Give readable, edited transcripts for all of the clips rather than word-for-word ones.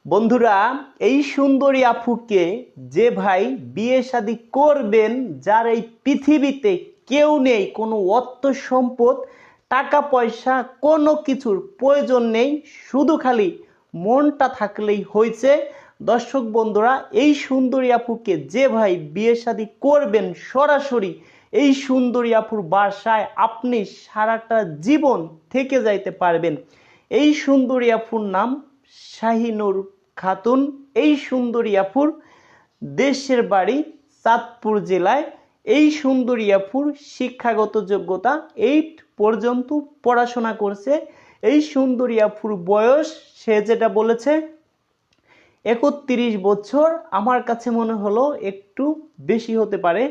বন্ধুরা, এই সুন্দরী আপুকে যে ভাই বিয়ে শাদী করবেন, যার এই পৃথিবীতে কেউ নেই, কোনো অর্থ সম্পদ টাকা পয়সা কোনো কিছুর প্রয়োজন নেই, শুধু খালি মনটা থাকলেই হয়েছে। দর্শক বন্ধুরা, এই সুন্দরী আপুকে যে ভাই বিয়ে শাদী করবেন, সরাসরি এই সুন্দরী আপুর বাসায় আপনি সারাটা জীবন থেকে যাইতে পারবেন। এই সুন্দরী আপুর নাম শাহিনুর খাতুন। এই সুন্দরী আপুর দেশের বাড়ি চাঁদপুর জেলায়। এই সুন্দরী আপুর শিক্ষাগত যোগ্যতা 8 পর্যন্ত পড়াশোনা করছে। এই সুন্দরী আপুর বয়স, সে যেটা বলেছে, 31 বছর। আমার কাছে মনে হলো একটু বেশি হতে পারে।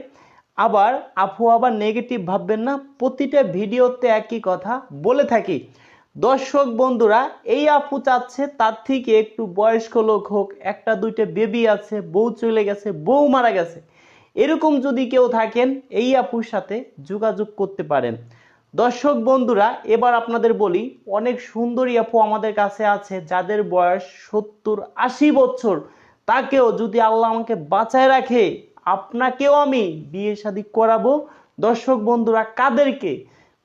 আবার আপু আবার নেগেটিভ ভাববেন না, প্রতিটা ভিডিওতে একই কথা বলে থাকি। দর্শক বন্ধুরা, এই আপু চাচ্ছে তার থেকে একটু বয়স্ক লোক হোক, একটা দুইটা বেবি আছে, বউ চলে গেছে, বউ মারা গেছে, এরকম যদি কেউ থাকেন এই আপুর সাথে যোগাযোগ করতে পারেন। দর্শক বন্ধুরা, এবার আপনাদের বলি, অনেক সুন্দরী আপু আমাদের কাছে আছে যাদের বয়স 70-80 বছর। তাকেও যদি আল্লাহ আমাকে বাঁচায় রাখে, আপনাকেও আমি বিয়ে শাদী করাবো। দর্শক বন্ধুরা, কাদেরকে?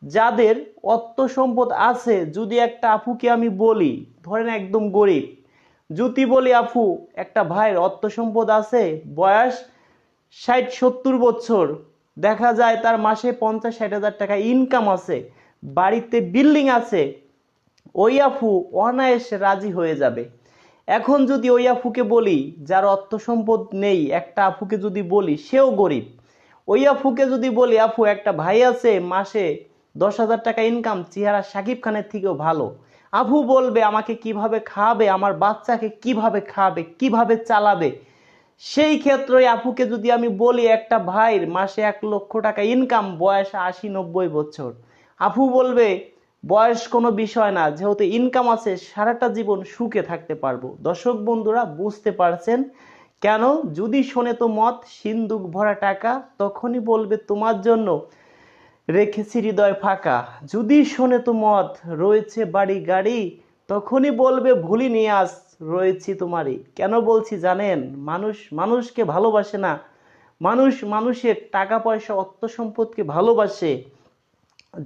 যাদের অর্থ সম্পদ আছে। যদি একটা আপুকে আমি বলি, ধরেন একদম গরিব, যদি বলি আপু একটা ভাইয়ের অর্থ সম্পদ আছে, বয়স 60-70 বছর, দেখা যায় তার মাসে 50-60 হাজার টাকা ইনকাম আছে, বাড়িতে বিল্ডিং আছে, ওই আপু অনায়াসে রাজি হয়ে যাবে। এখন যদি ওই আপুকে বলি যার অর্থ সম্পদ নেই, একটা আপুকে যদি বলি সেও গরিব, ওই আপুকে যদি বলি আপু একটা ভাই আছে, মাসে 10,000 টাকা ইনকাম, চেহারা শাকিব খানের থেকেও ভালো, আপু বলবে আমাকে কিভাবে খাওয়াবে, আমার বাচ্চাকে কিভাবে খাওয়াবে, কিভাবে চালাবে। সেই ক্ষেত্রে আপুকে যদি আমি বলি একটা ভাইয়ের মাসে 1 লক্ষ টাকা ইনকাম, বয়স 80-90 বছর, আপু বলবে বয়স কোনো বিষয় না, যেহেতু ইনকাম আছে সারাটা জীবন সুখে থাকতে পারবো। দর্শক বন্ধুরা, বুঝতে পারছেন কেন? যদি শোনে তো মত সিন্দুক ভরা টাকা, তখনই বলবে তোমার জন্য রেখেছি হৃদয় ফাঁকা। যদি শোনে তো মত রয়েছে বাড়ি গাড়ি, তখনই বলবে ভুলিনি আজ রয়েছি তোমারই। কেন বলছি জানেন? মানুষ মানুষকে ভালোবাসে না, মানুষ মানুষের টাকা পয়সা অর্থ সম্পদকে ভালোবাসে।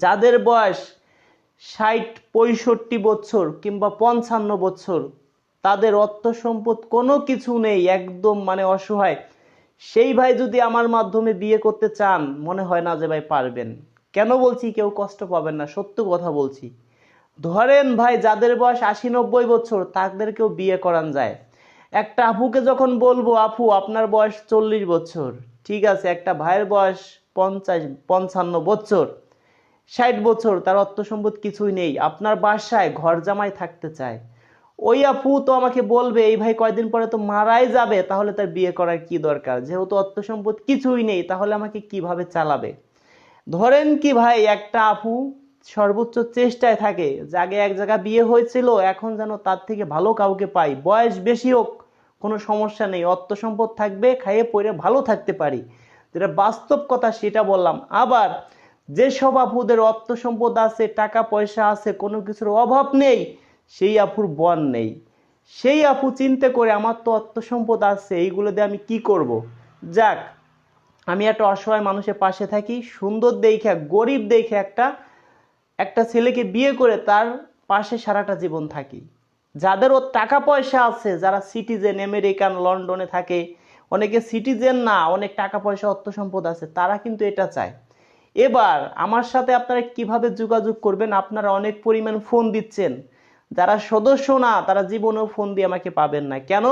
যাদের বয়স 60-65 বছর কিংবা 55 বছর, তাদের অর্থ সম্পদ কোনো কিছু নেই, একদম মানে অসহায়, সেই ভাই যদি আমার মাধ্যমে বিয়ে করতে চান, মনে হয় না যে ভাই পারবেন। কেন বলছি কেউ কষ্ট পাবেন না, সত্য কথা বলছি। ধরেন ভাই যাদের বয়স 80-90 বছর, তাদেরকেও বিয়ে করান যায়। একটা আপুকে যখন বলবো আপু আপনার বয়স 40 বছর, ঠিক আছে, একটা ভাইয়ের বয়স 50-55 বছর, 60 বছর, তার অর্থ সম্পদ কিছুই নেই, আপনার বাসায় ঘর জামাই থাকতে চায়, ওই আপু তো আমাকে বলবে এই ভাই কয়দিন পরে তো মারাই যাবে, তাহলে তার বিয়ে করার কি দরকার, যেহেতু অর্থ সম্পদ কিছুই নেই, তাহলে আমাকে কিভাবে চালাবে। ধরেন কি ভাই, একটা আপু সর্বোচ্চ চেষ্টায় থাকে যে আগে এক জায়গায় বিয়ে হয়েছিল, এখন যেন তার থেকে ভালো কাউকে পাই, বয়স বেশি হোক কোনো সমস্যা নেই, অর্থ সম্পদ থাকবে, খাইয়ে পরে ভালো থাকতে পারি, যেটা বাস্তব কথা সেটা বললাম। আবার যেসব আপুদের অর্থ সম্পদ আছে, টাকা পয়সা আছে, কোনো কিছুর অভাব নেই, সেই আপুর বর নেই। সেই আপু চিন্তা করে আমার তো অর্থ সম্পদ আছে, এইগুলো দিয়ে আমি কি করব। যাক, আমি একটা অসহায় মানুষের পাশে থাকি, সুন্দর দেখে গরিব দেখে একটা একটা ছেলেকে বিয়ে করে তার পাশে সারাটা জীবন থাকি। যাদের ও টাকা পয়সা আছে, যারা সিটিজেন, আমেরিকান লন্ডনে থাকে, অনেকে সিটিজেন না, অনেক টাকা পয়সা অর্থ সম্পদ আছে, তারা কিন্তু এটা চায়। এবার আমার সাথে আপনারা কিভাবে যোগাযোগ করবেন? আপনারা অনেক পরিমাণ ফোন দিচ্ছেন, যারা সদস্য না তারা জীবনেও ফোন দিয়ে আমাকে পাবেন না। কেন?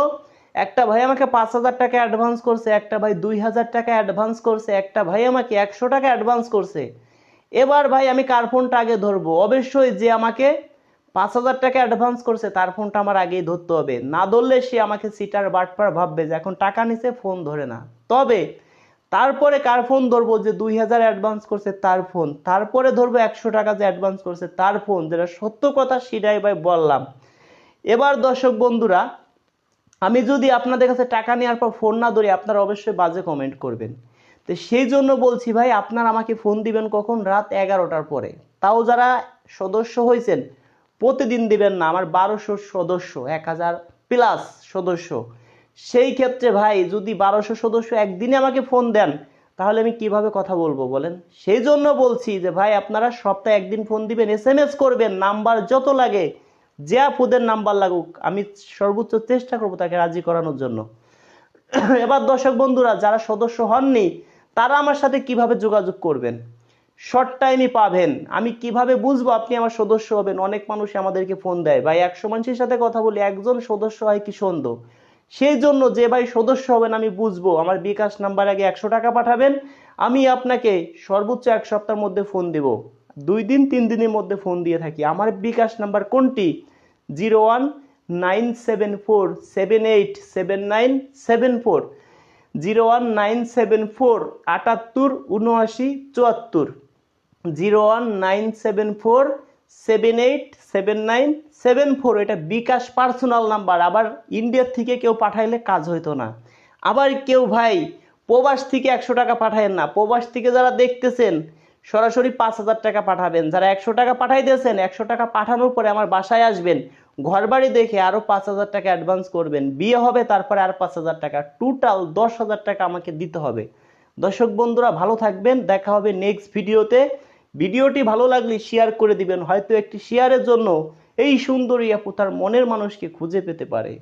একটা ভাই আমাকে 5,000 টাকা অ্যাডভান্স করছে, একটা ভাই 2,000 টাকা অ্যাডভান্স করছে, একটা ভাই আমাকে 100 টাকা অ্যাডভান্স করছে। এবার ভাই আমি কার ফোনটা আগে ধরবো? অবশ্যই যে আমাকে 5,000 টাকা অ্যাডভান্স করছে তার ফোনটা আমার আগেই ধরতে হবে, না ধরলে সে আমাকে সিটার বাটপার ভাববে যে এখন টাকা নিছে ফোন ধরে না। তবে তারপরে কার ফোন ধরবো? যে 2,000 অ্যাডভান্স করছে তার ফোন, তারপরে ধরবো 100 টাকা যে অ্যাডভান্স করছে তার ফোন, যেটা সত্য কথা সেটাই ভাই বললাম। এবার দর্শক বন্ধুরা, আমি যদি আপনাদের কাছে টাকা নেওয়ার পর ফোন না ধরি, আপনারা অবশ্যই বাজে কমেন্ট করবেন। তো সেই জন্য বলছি ভাই, আপনারা আমাকে ফোন দিবেন কখন? রাত 11টার পরে। তাও যারা সদস্য হয়েছেন প্রতিদিন দিবেন না, আমার 1200 সদস্য, 1,000 প্লাস সদস্য। সেই ক্ষেত্রে ভাই যদি 1200 সদস্য একদিনে আমাকে ফোন দেন তাহলে আমি কিভাবে কথা বলবো বলেন? সেই জন্য বলছি যে ভাই আপনারা সপ্তাহে একদিন ফোন দিবেন, SMS করবেন, নাম্বার যত লাগে যে আপুদের নাম্বার লাগুক আমি সর্বোচ্চ চেষ্টা করব তাকে রাজি করানোর জন্য। এবার দর্শক বন্ধুরা যারা সদস্য হননি তারা আমার সাথে কিভাবে যোগাযোগ করবেন? শর্ট টাইমই পাবেন। আমি কিভাবে বুঝবো আপনি আমার সদস্য হবেন? অনেক মানুষ আমাদেরকে ফোন দেয়, ভাই 100 মানুষের সাথে কথা বলি একজন সদস্য হয় কি সন্দেহ। সেই জন্য যে ভাই সদস্য হবেন আমি বুঝবো, আমার বিকাশ নাম্বার আগে 100 টাকা পাঠাবেন, আমি আপনাকে সর্বোচ্চ 1 সপ্তাহের মধ্যে ফোন দিব। 2 দিন 3 দিনের মধ্যে ফোন দিয়ে থাকি। আমার বিকাশ নাম্বার কোনটি? 01974787974, 01974787974, 01974787974। এটা বিকাশ পার্সোনাল নাম্বার। আবার ইন্ডিয়া থেকে কেউ পাঠাইলে কাজ হইতো না। আবার কেউ ভাই প্রবাস থেকে 100 টাকা পাঠায়েন না, প্রবাস থেকে যারা দেখতেছেন সরাসরি 5000 টাকা পাঠাবেন। যারা 100 টাকা পাঠাইতেছেন 100 টাকা পাঠানোর পরে আমার বাসায় আসবেন, ঘরবাড়ি দেখে আরো 5000 টাকা অ্যাডভান্স করবেন, বিয়ে হবে তারপরে আর 5000 টাকা, টোটাল 10,000 টাকা আমাকে দিতে হবে। দর্শক বন্ধুরা ভালো থাকবেন, দেখা হবে নেক্সট ভিডিওতে। ভিডিওটি ভালো লাগলে শেয়ার করে দিবেন, হয়তো একটি শেয়ারের জন্য এই সুন্দরী আপু তার মনের মানুষকে খুঁজে পেতে পারে।